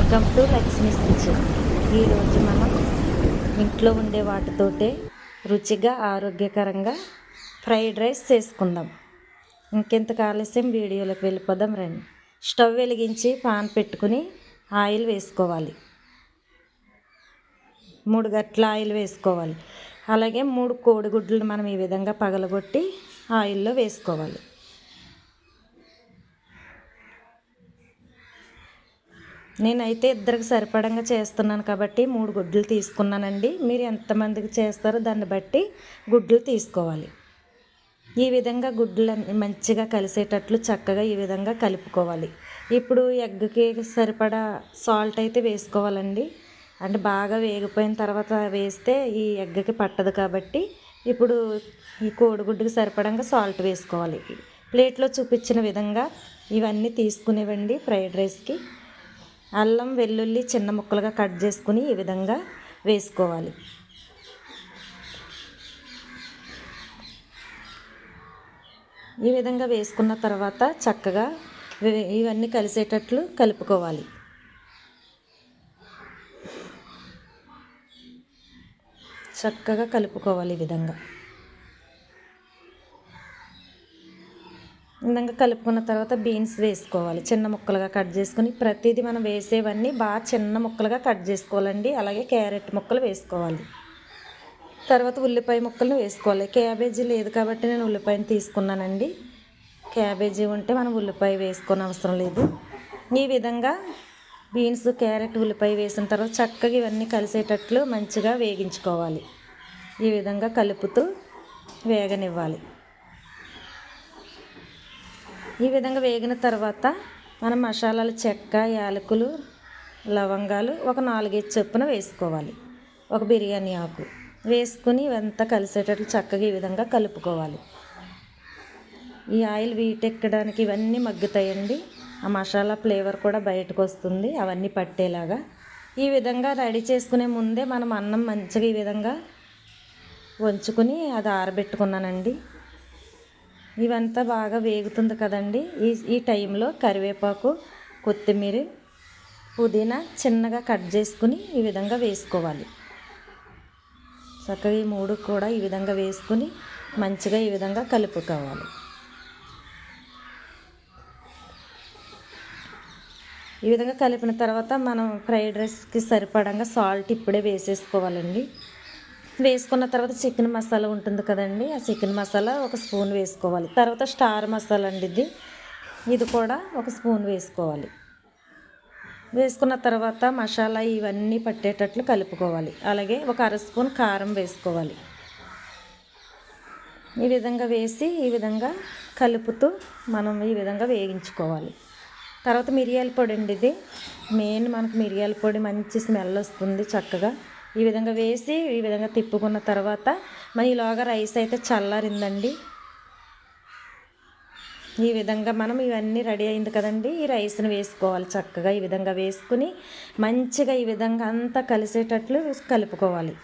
Welcome to Lakshmi's kitchen. ఈరోజు మనం ఇంట్లో ఉండే వాటితోటే రుచిగా ఆరోగ్యకరంగా ఫ్రైడ్ రైస్ చేసుకుందాం. ఇంకెంత ఆలస్యం వీడియోలోకి వెళ్ళిపోదాం రండి. స్టవ్ వెలిగించి పాన్ పెట్టుకుని ఆయిల్ వేసుకోవాలి. 3 గట్ల ఆయిల్ వేసుకోవాలి. అలాగే 3 కోడిగుడ్లు మనం ఈ విధంగా పగలగొట్టి ఆయిల్లో వేసుకోవాలి. నేనైతే ఇద్దరికి సరిపడంగా చేస్తున్నాను కాబట్టి 3 గుడ్లు తీసుకున్నానండి. మీరు ఎంతమందికి చేస్తారో దాన్ని బట్టి గుడ్లు తీసుకోవాలి. ఈ విధంగా గుడ్లన్నీ మంచిగా కలిసేటట్లు చక్కగా ఈ విధంగా కలుపుకోవాలి. ఇప్పుడు ఎగ్కి సరిపడా సాల్ట్ అయితే వేసుకోవాలండి. అంటే బాగా వేగిపోయిన తర్వాత వేస్తే ఈ ఎగ్కి పట్టదు కాబట్టి ఇప్పుడు ఈ కోడిగుడ్డుకి సరిపడంగా సాల్ట్ వేసుకోవాలి. ప్లేట్లో చూపించిన విధంగా ఇవన్నీ తీసుకునేవండి. ఫ్రైడ్ రైస్కి అల్లం వెల్లుల్లి చిన్న ముక్కలుగా కట్ చేసుకుని ఈ విధంగా వేసుకోవాలి. ఈ విధంగా వేసుకున్న తర్వాత చక్కగా ఇవన్నీ కలిసేటట్లు కలుపుకోవాలి. చక్కగా కలుపుకోవాలి. ఈ విధంగా కలుపుకున్న తర్వాత బీన్స్ వేసుకోవాలి. చిన్న ముక్కలుగా కట్ చేసుకుని ప్రతిదీ మనం వేసేవన్నీ బాగా చిన్న ముక్కలుగా కట్ చేసుకోవాలండి. అలాగే క్యారెట్ ముక్కలు వేసుకోవాలి. తర్వాత ఉల్లిపాయ ముక్కలను వేసుకోవాలి. క్యాబేజీ లేదు కాబట్టి నేను ఉల్లిపాయను తీసుకున్నానండి. క్యాబేజీ ఉంటే మనం ఉల్లిపాయ వేసుకొని అవసరం లేదు. ఈ విధంగా బీన్స్ క్యారెట్ ఉల్లిపాయ వేసిన తర్వాత చక్కగా ఇవన్నీ కలిసేటట్లు మంచిగా వేగించుకోవాలి. ఈ విధంగా కలుపుతూ వేగనివ్వాలి. ఈ విధంగా వేగిన తర్వాత మనం మసాలాలు చెక్క యాలకులు లవంగాలు ఒక 4-5 చొప్పున వేసుకోవాలి. ఒక బిర్యానీ ఆకు వేసుకుని ఇవంతా కలిసేటట్లు చక్కగా ఈ విధంగా కలుపుకోవాలి. ఈ ఆయిల్ వీటెక్కడానికి ఇవన్నీ మగ్గుతాయండి. ఆ మసాలా ఫ్లేవర్ కూడా బయటకు వస్తుంది అవన్నీ పట్టేలాగా. ఈ విధంగా రెడీ చేసుకునే ముందే మనం అన్నం మంచిగా ఈ విధంగా వంచుకుని అది ఆరబెట్టుకున్నానండి. ఇవంతా బాగా వేగుతుంది కదండి. ఈ టైంలో కరివేపాకు కొత్తిమీర పుదీనా చిన్నగా కట్ చేసుకుని ఈ విధంగా వేసుకోవాలి. చక్కగా ఈ 3 కూడా ఈ విధంగా వేసుకుని మంచిగా ఈ విధంగా కలుపుకోవాలి. ఈ విధంగా కలిపిన తర్వాత మనం ఫ్రైడ్ రైస్కి సరిపడంగా సాల్ట్ ఇప్పుడే వేసేసుకోవాలండి. వేసుకున్న తర్వాత చికెన్ మసాలా ఉంటుంది కదండి. ఆ చికెన్ మసాలా 1 స్పూన్ వేసుకోవాలి. తర్వాత స్టార్ మసాలా అండి ఇది కూడా 1 స్పూన్ వేసుకోవాలి. వేసుకున్న తర్వాత మసాలా ఇవన్నీ పట్టేటట్లు కలుపుకోవాలి. అలాగే 1 అర స్పూన్ కారం వేసుకోవాలి. ఈ విధంగా వేసి ఈ విధంగా కలుపుతూ మనం ఈ విధంగా వేగించుకోవాలి. తర్వాత మిరియాల పొడి అండి మెయిన్ మనకు మిరియాల పొడి మంచి స్మెల్ వస్తుంది. చక్కగా ఈ విధంగా వేసి ఈ విధంగా తిప్పుకున్న తర్వాత మన ఈలోగా రైస్ అయితే చల్లారిందండి. ఈ విధంగా మనం ఇవన్నీ రెడీ అయింది కదండి. ఈ రైస్ని వేసుకోవాలి. చక్కగా ఈ విధంగా వేసుకుని మంచిగా ఈ విధంగా అంతా కలిసేటట్లు కలుపుకోవాలి.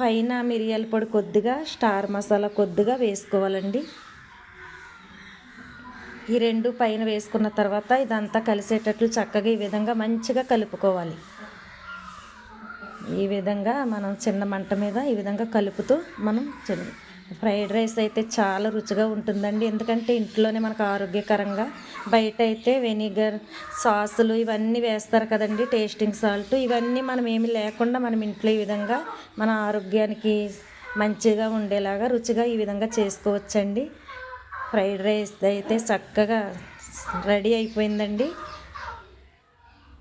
పైన మిరియాల పొడి కొద్దిగా స్టార్ మసాలా కొద్దిగా వేసుకోవాలండి. ఈ 2 పైన వేసుకున్న తర్వాత ఇదంతా కలిసేటట్లు చక్కగా ఈ విధంగా మంచిగా కలుపుకోవాలి. ఈ విధంగా మనం చిన్న మంట మీద ఈ విధంగా కలుపుతూ మనం ఫ్రైడ్ రైస్ అయితే చాలా రుచిగా ఉంటుందండి. ఎందుకంటే ఇంట్లోనే మనకు ఆరోగ్యకరంగా బయట అయితే వెనిగర్ సాసులు ఇవన్నీ వేస్తారు కదండి. టేస్టింగ్ సాల్ట్ ఇవన్నీ మనం ఏమి లేకుండా మనం ఇంట్లో ఈ విధంగా మన ఆరోగ్యానికి మంచిగా ఉండేలాగా రుచిగా ఈ విధంగా చేసుకోవచ్చండి. ఫ్రైడ్ రైస్ అయితే చక్కగా రెడీ అయిపోయిందండి.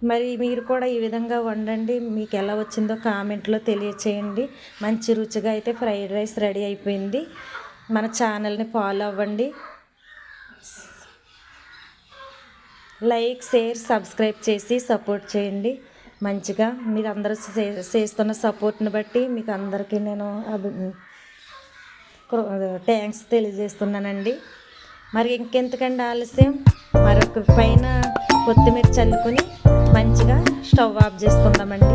మరి మీరు కూడా ఈ విధంగా వండండి. మీకు ఎలా వచ్చిందో కామెంట్లో తెలియచేయండి. మంచి రుచిగా అయితే ఫ్రైడ్ రైస్ రెడీ అయిపోయింది. మన ఛానల్ని ఫాలో అవ్వండి. లైక్ షేర్ సబ్స్క్రైబ్ చేసి సపోర్ట్ చేయండి. మంచిగా మీరు అందరూ చేస్తున్న సపోర్ట్ని బట్టి మీకు అందరికీ నేను థ్యాంక్స్ తెలియజేస్తున్నానండి. మరి ఇంకెంతకండి ఆలస్యం మరొక పైన కొత్తిమీర చల్లుకొని మంచిగా స్టవ్ ఆఫ్ చేసుకుందామండి.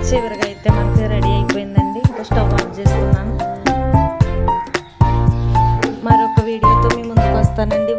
చివరిగా అయితే మనకి రెడీ అయిపోయిందండి. ఇంకా స్టవ్ ఆఫ్ చేసుకున్నాను. మరొక వీడియోతో మీ ముందుకు వస్తానండి.